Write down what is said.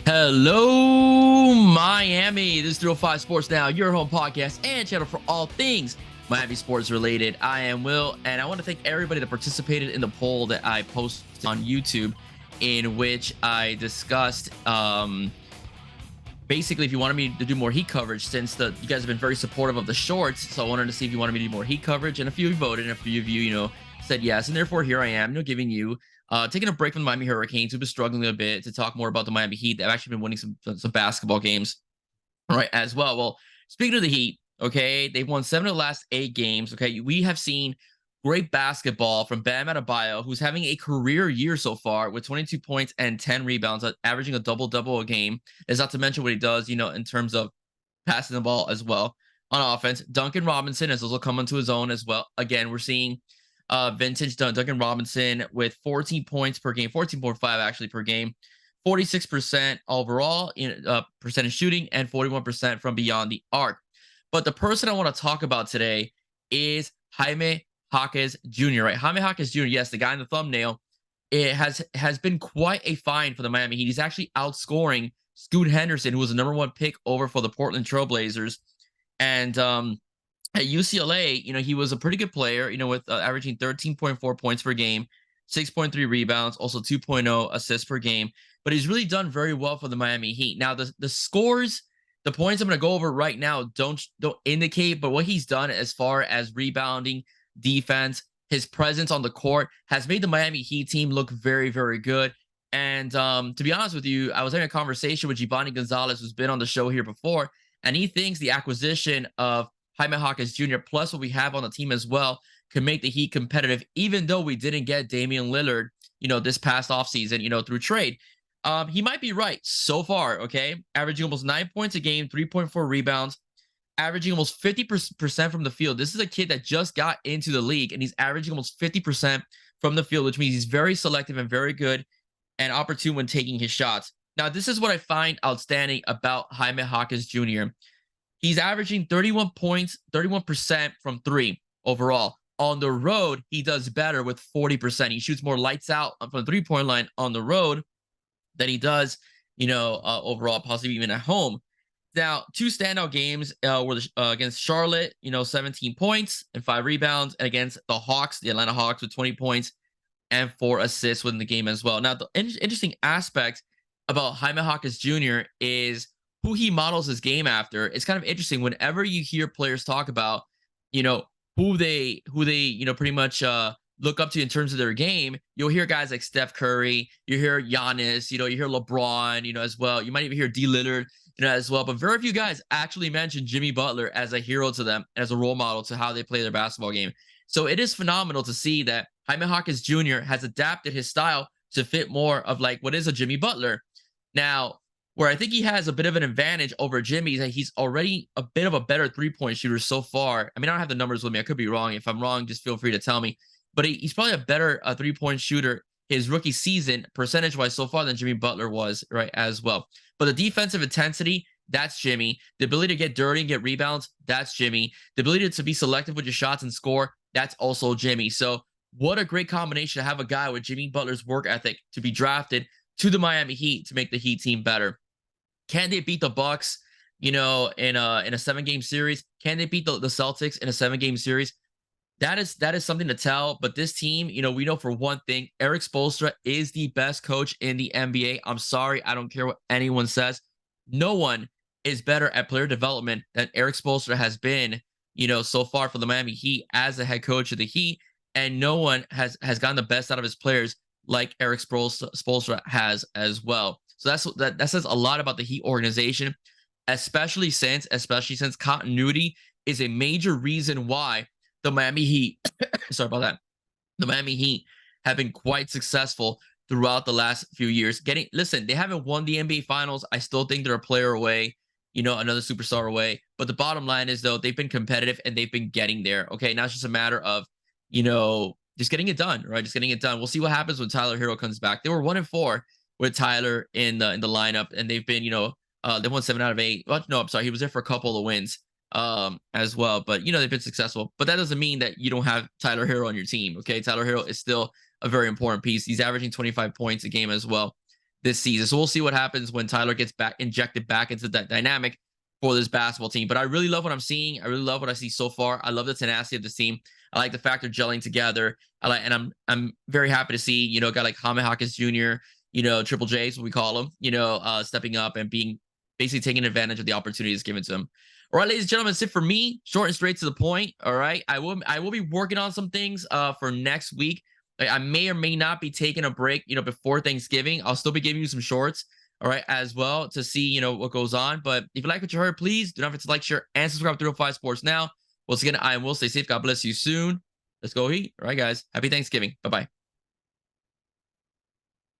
Hello, Miami. This is 305 Sports Now, your home podcast and channel for all things Miami sports related. I am Will, and I want to thank everybody that participated in the poll that I posted on YouTube, in which I discussed basically if you wanted me to do more Heat coverage, since you guys have been very supportive of the shorts. So I wanted to see if you wanted me to do more Heat coverage, and a few of you voted, and a few of you, said yes, and therefore here I am, giving you taking a break from the Miami Hurricanes, who've been struggling a bit, to talk more about the Miami Heat. They've actually been winning some basketball games, right, as well. Well, speaking of the Heat, okay, they've won 7 of the last 8 games. Okay, we have seen great basketball from Bam Adebayo, who's having a career year so far with 22 points and 10 rebounds, averaging a double-double a game. Is not to mention what he does, in terms of passing the ball as well on offense. Duncan Robinson has also come into his own as well. Again, we're seeing vintage Duncan Robinson with 14 points per game, 14.5 actually per game, 46% overall in percentage shooting, and 41% from beyond the arc. But the person I want to talk about today is Jaime Jacquez Jr., right? Jaime Jacquez Jr., yes, the guy in the thumbnail. It has been quite a find for the Miami Heat. He's actually outscoring Scoot Henderson, who was the #1 pick over for the Portland Trailblazers. And at UCLA, he was a pretty good player, with averaging 13.4 points per game, 6.3 rebounds, also 2.0 assists per game. But he's really done very well for the Miami Heat. Now, the scores, the points I'm going to go over right now don't indicate, but what he's done as far as rebounding, defense, his presence on the court has made the Miami Heat team look very, very good. And to be honest with you, I was having a conversation with Giovanni Gonzalez, who's been on the show here before, and he thinks the acquisition of Jaime Jacquez Jr., plus what we have on the team as well, can make the Heat competitive, even though we didn't get Damian Lillard, this past offseason, through trade. He might be right so far, okay? Averaging almost 9 points a game, 3.4 rebounds, averaging almost 50% from the field. This is a kid that just got into the league, and he's averaging almost 50% from the field, which means he's very selective and very good and opportune when taking his shots. Now, this is what I find outstanding about Jaime Jacquez Jr. He's averaging 31 points, 31% from 3 overall. On the road, he does better with 40%. He shoots more lights out from the 3-point line on the road than he does, overall, possibly even at home. Now, 2 standout games were against Charlotte, 17 points and 5 rebounds, and against the Hawks, the Atlanta Hawks, with 20 points and 4 assists within the game as well. Now, the interesting aspect about Jaime Jacquez Jr. is who he models his game after. It's kind of interesting whenever you hear players talk about, who they pretty much look up to in terms of their game. You'll hear guys like Steph Curry, you hear Giannis, you hear LeBron, as well. You might even hear D. Lillard, as well. But very few guys actually mention Jimmy Butler as a hero to them, as a role model to how they play their basketball game. So it is phenomenal to see that Jaime Jacquez Jr. has adapted his style to fit more of like what is a Jimmy Butler. Now, where I think he has a bit of an advantage over Jimmy is that he's already a bit of a better 3-point shooter so far. I mean, I don't have the numbers with me. I could be wrong. If I'm wrong, just feel free to tell me. But he's probably a better 3-point shooter his rookie season, percentage-wise, so far than Jimmy Butler was, right, as well. But the defensive intensity, that's Jimmy. The ability to get dirty and get rebounds, that's Jimmy. The ability to be selective with your shots and score, that's also Jimmy. So what a great combination to have a guy with Jimmy Butler's work ethic to be drafted to the Miami Heat to make the Heat team better. Can they beat the Bucks, in a 7-game series? Can they beat the Celtics in a 7-game series? That is something to tell. But this team, we know for one thing, Erik Spoelstra is the best coach in the NBA. I'm sorry, I don't care what anyone says. No one is better at player development than Erik Spoelstra has been, so far for the Miami Heat as the head coach of the Heat. And no one has gotten the best out of his players like Erik Spoelstra has as well. So that says a lot about the Heat organization, especially since continuity is a major reason why the Miami Heat, sorry about that, the Miami Heat have been quite successful throughout the last few years. Listen, they haven't won the NBA Finals. I still think they're a player away, another superstar away. But the bottom line is, though, they've been competitive and they've been getting there. Okay, now it's just a matter of, just getting it done, right? Just getting it done. We'll see what happens when Tyler Hero comes back. They were 1-4 with Tyler in the lineup, and they've been, they won 7 out of 8. Well, no, I'm sorry, he was there for a couple of wins as well. But they've been successful. But that doesn't mean that you don't have Tyler Hero on your team. Okay, Tyler Hero is still a very important piece. He's averaging 25 points a game as well. this season. So we'll see what happens when Tyler gets back injected back into that dynamic for this basketball team. But I really love what I'm seeing. I really love what I see so far. I love the tenacity of this team. I like the fact they're gelling together. And I'm very happy to see, a guy like Jaime Jacquez Jr., Triple J, is what we call him, stepping up and being basically taking advantage of the opportunities given to him. All right, ladies and gentlemen, that's it for me. Short and straight to the point. All right. I will be working on some things for next week. I may or may not be taking a break, before Thanksgiving. I'll still be giving you some shorts, all right, as well, to see, what goes on. But if you like what you heard, please do not forget to like, share, and subscribe to 305 Sports Now. Once again, I will stay safe. God bless you soon. Let's go eat. All right, guys. Happy Thanksgiving. Bye-bye.